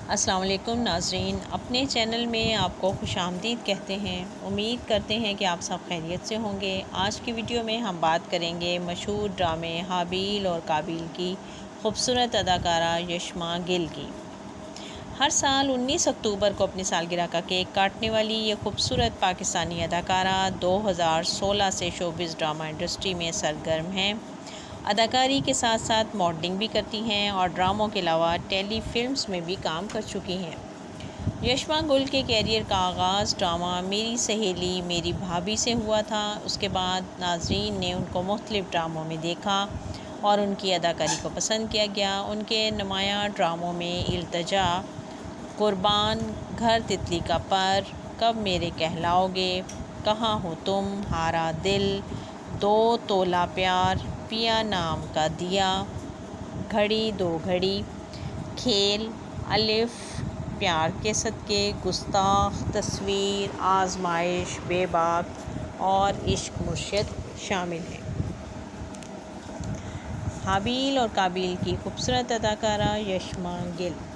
السلام علیکم ناظرین، اپنے چینل میں آپ کو خوش آمدید کہتے ہیں۔ امید کرتے ہیں کہ آپ سب خیریت سے ہوں گے۔ آج کی ویڈیو میں ہم بات کریں گے مشہور ڈرامے حابیل اور قابیل کی خوبصورت اداکارہ یشما گل کی۔ ہر سال 19 اکتوبر کو اپنی سالگرہ کا کیک کاٹنے والی یہ خوبصورت پاکستانی اداکارہ 2016 سے شوبز ڈرامہ انڈسٹری میں سرگرم ہیں۔ اداکاری کے ساتھ ساتھ ماڈلنگ بھی کرتی ہیں اور ڈراموں کے علاوہ ٹیلی فلمز میں بھی کام کر چکی ہیں۔ یشما گل کے کیریئر کا آغاز ڈرامہ میری سہیلی میری بھابھی سے ہوا تھا۔ اس کے بعد ناظرین نے ان کو مختلف ڈراموں میں دیکھا اور ان کی اداکاری کو پسند کیا گیا۔ ان کے نمایاں ڈراموں میں التجا، قربان، گھر تتلی کا پر، کب میرے کہلاؤ گے، کہاں ہو تم، ہارا دل، دو تولہ پیار، پیا نام کا دیا، گھڑی دو گھڑی، کھیل، الف، پیار کے صدقے، گستاخ، تصویر، آزمائش، بے باک اور عشق مرشد شامل ہیں۔ حابیل اور قابیل کی خوبصورت اداکارہ یشما گل۔